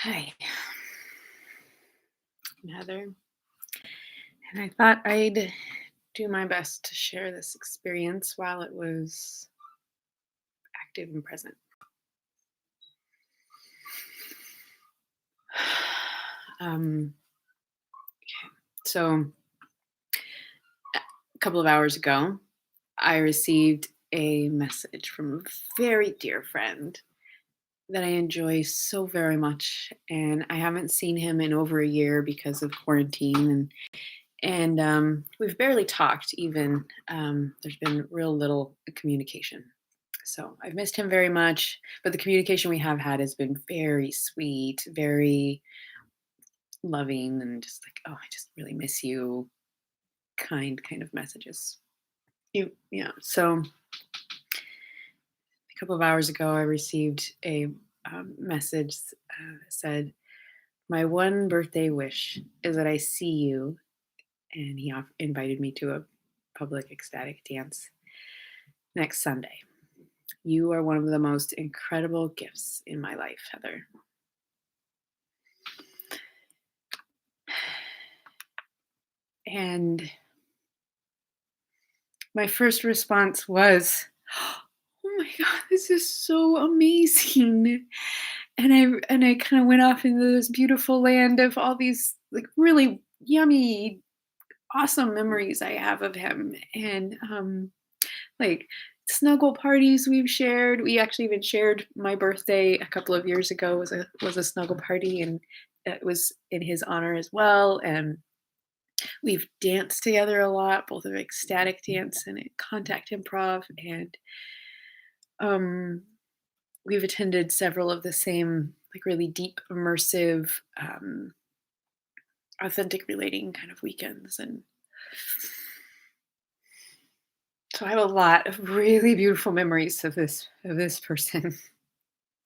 Hi, I'm Heather, and I thought I'd do my best to share this experience while it was active and present. Um, so, a couple of hours ago, I received a message from a very dear friend that I enjoy so very much, and I haven't seen him in over a year because of quarantine, and we've barely talked. Even there's been real little communication. So I've missed him very much, but the communication we have had has been very sweet, very loving, and just like, oh, I just really miss you, kind of messages. Yeah. So a couple of hours ago, I received a message that said, "My one birthday wish is that I see you," and he invited me to a public ecstatic dance next Sunday. You are one of the most incredible gifts in my life, Heather. And my first response was, "Oh my god, this is so amazing." And I kind of went off into this beautiful land of all these like really yummy, awesome memories I have of him. And like snuggle parties we've shared. We actually even shared my birthday a couple of years ago was a snuggle party, and it was in his honor as well. And we've danced together a lot, both of ecstatic dance and contact improv, and um, we've attended several of the same like really deep, immersive, authentic relating kind of weekends. And so I have a lot of really beautiful memories of this person,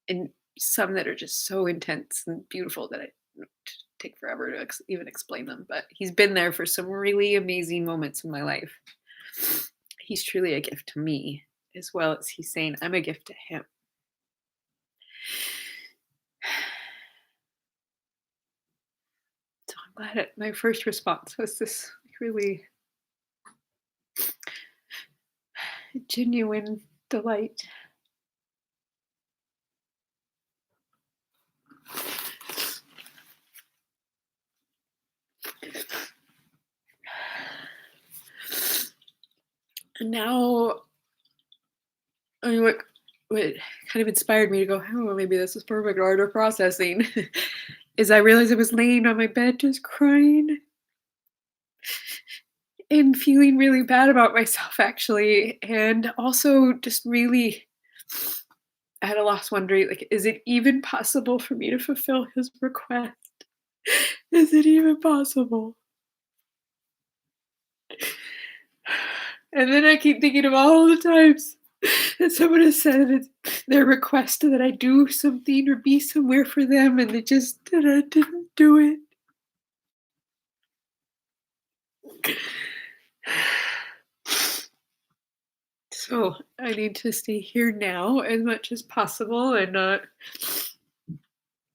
and some that are just so intense and beautiful that I take forever to even explain them. But he's been there for some really amazing moments in my life. He's truly a gift to me, as well as he's saying I'm a gift to him. So I'm glad my first response was this really genuine delight. And now, I mean, what kind of inspired me to go, oh, maybe this is perfect order processing, is I realized I was laying on my bed just crying and feeling really bad about myself, actually. And also just really at a loss wondering, like, is it even possible for me to fulfill his request? Is it even possible? And then I keep thinking of all the times that someone has said their request that I do something or be somewhere for them, and that I didn't do it. So I need to stay here now as much as possible and not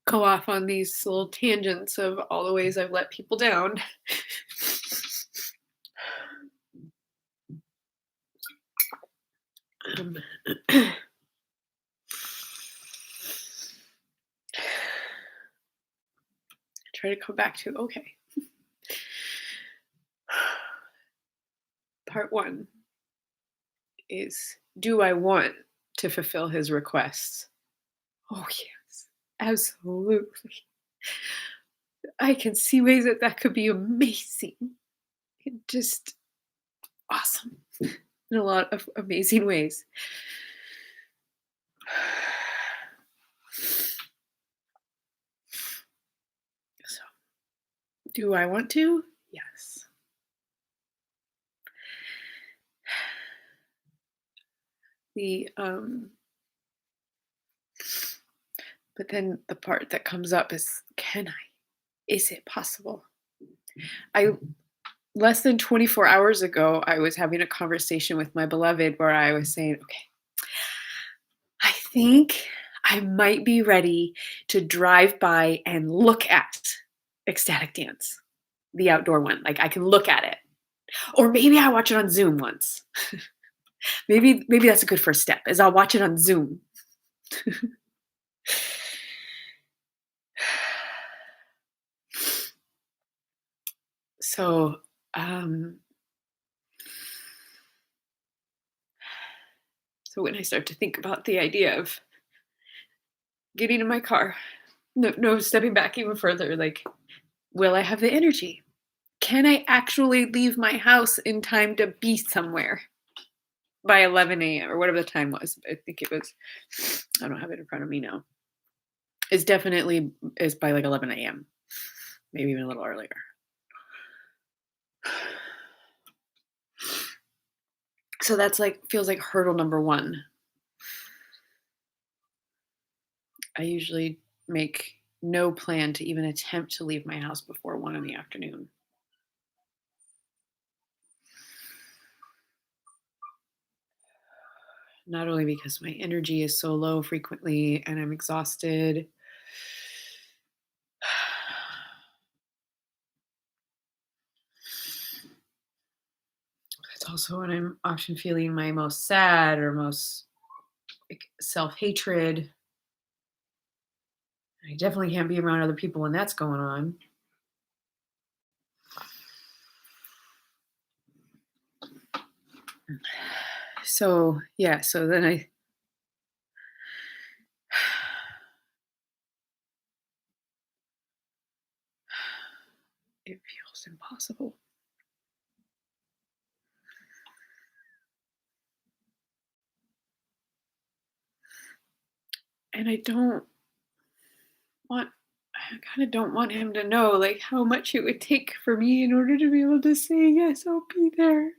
go off on these little tangents of all the ways I've let people down. Um, try to come back to okay. Part one is, do I want to fulfill his requests? Oh, yes, absolutely. I can see ways that that could be amazing. Just awesome in a lot of amazing ways. So, do I want to? Yes. The but then the part that comes up is, can I? Is it possible? I Less than 24 hours ago, I was having a conversation with my beloved where I was saying, okay, I think I might be ready to drive by and look at ecstatic dance, the outdoor one. Like I can look at it. Or maybe I watch it on Zoom once. Maybe that's a good first step is I'll watch it on Zoom. So, um, so when I start to think about the idea of getting in my car, no stepping back even further, like, will I have the energy? Can I actually leave my house in time to be somewhere by 11 a.m. or whatever the time was? I think it was, I don't have it in front of me now. It's definitely is by like 11 a.m., maybe even a little earlier. So that's like, feels like hurdle number one. I usually make no plan to even attempt to leave my house before 1 in the afternoon. Not only because my energy is so low frequently and I'm exhausted, it's also when I'm often feeling my most sad or most like self-hatred. I definitely can't be around other people when that's going on. So, yeah, so then it feels impossible. And want I kind of don't want him to know like how much it would take for me in order to be able to say yes, I'll be there.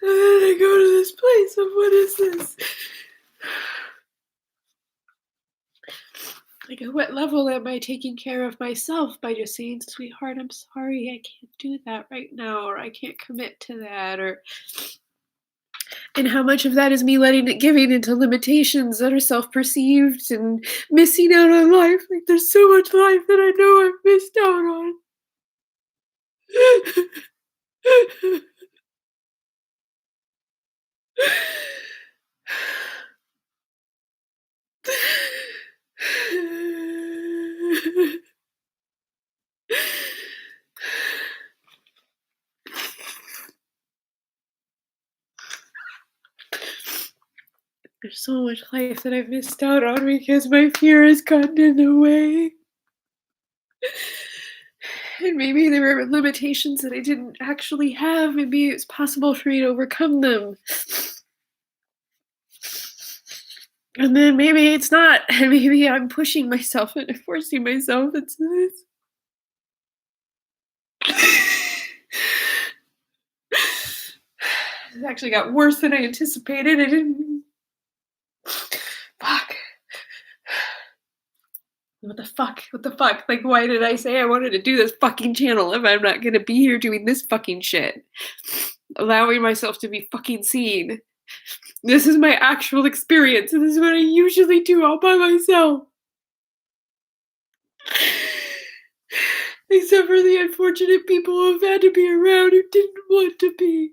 So then I go to this place of what is this? Like, at what level am I taking care of myself by just saying, sweetheart, I'm sorry, I can't do that right now, or I can't commit to that, or and how much of that is me letting it giving into limitations that are self-perceived and missing out on life. Like there's so much life that I know I've missed out on. There's so much life that I've missed out on because my fear has gotten in the way. And maybe there were limitations that I didn't actually have. Maybe it's possible for me to overcome them. And then maybe it's not. And maybe I'm pushing myself and forcing myself into this. It actually got worse than I anticipated. I didn't. Fuck. What the fuck? What the fuck? Like, why did I say I wanted to do this fucking channel if I'm not gonna be here doing this fucking shit? Allowing myself to be fucking seen. This is my actual experience, and this is what I usually do all by myself. Except for the unfortunate people who have had to be around who didn't want to be.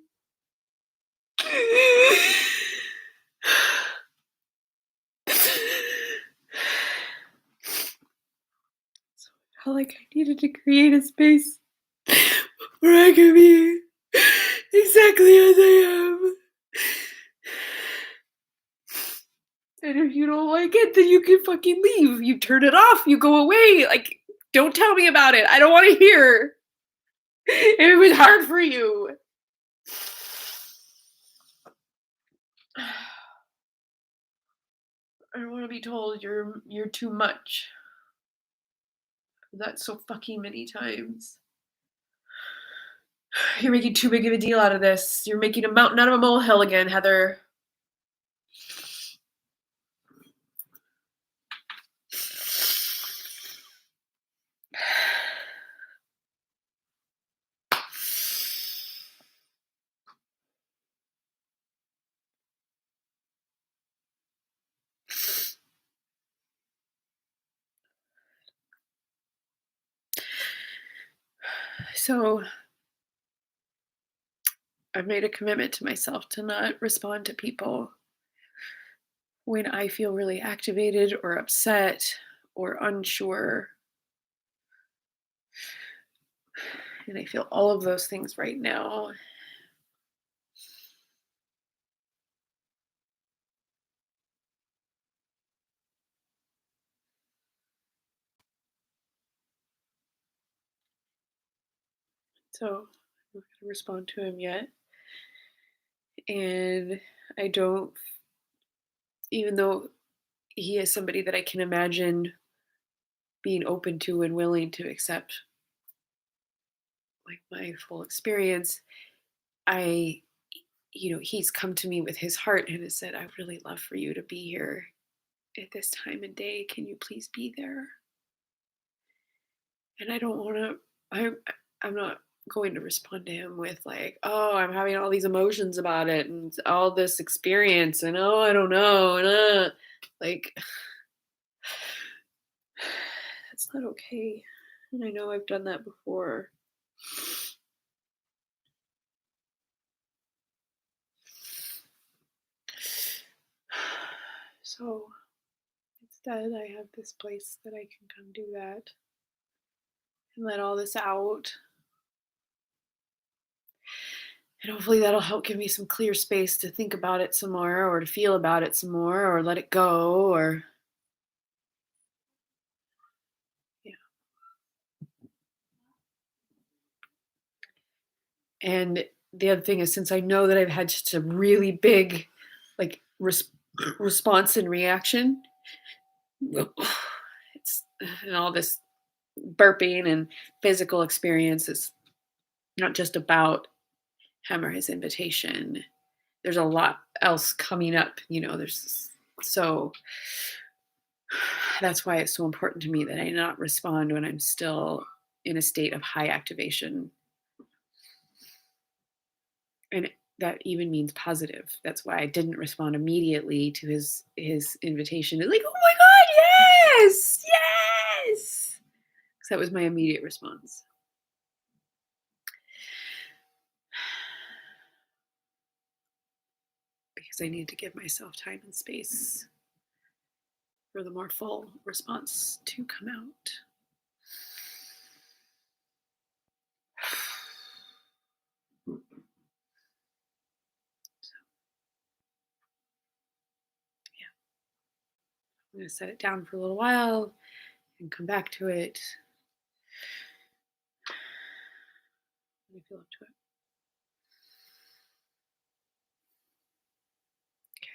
I felt like I needed to create a space where I could be exactly as I am. And if you don't like it, then you can fucking leave. You turn it off, you go away. Like, don't tell me about it. I don't want to hear. It was hard for you. I don't want to be told you're too much. That's so fucking many times. You're making too big of a deal out of this. You're making a mountain out of a molehill again, Heather. So I've made a commitment to myself to not respond to people when I feel really activated or upset or unsure. And I feel all of those things right now. So I'm not going to respond to him yet. And I don't, even though he is somebody that I can imagine being open to and willing to accept like my full experience, I, he's come to me with his heart and has said, "I would really love for you to be here at this time and day. Can you please be there?" And I don't want to, I'm not going to respond to him with like, "Oh, I'm having all these emotions about it and all this experience and oh, I don't know." And like, that's not okay. And I know I've done that before. So instead, I have this place that I can come do that and let all this out. And hopefully that'll help give me some clear space to think about it some more or to feel about it some more or let it go or, yeah. And the other thing is, since I know that I've had such a really big, like, response and reaction, it's and all this burping and physical experience is not just about him or his invitation. There's a lot else coming up, so that's why it's so important to me that I not respond when I'm still in a state of high activation. And that even means positive. That's why I didn't respond immediately to his invitation. Like, oh my god, yes, yes. Because that was my immediate response. Because I need to give myself time and space for the more full response to come out. Yeah, I'm going to set it down for a little while and come back to it. Let me feel up to it. Okay.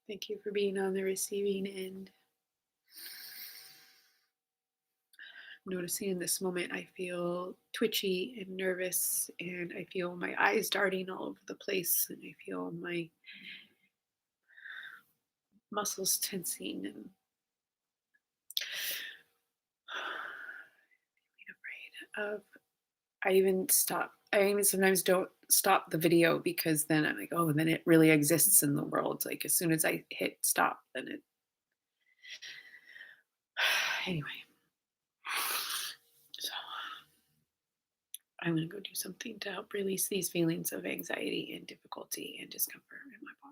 Thank you for being on the receiving end. Noticing in this moment, I feel twitchy and nervous, and I feel my eyes darting all over the place, and I feel my muscles tensing and being afraid of. I even sometimes don't stop the video because then I'm like, oh, then it really exists in the world. Like as soon as I hit stop, then it. Anyway, so I'm going to go do something to help release these feelings of anxiety and difficulty and discomfort in my body.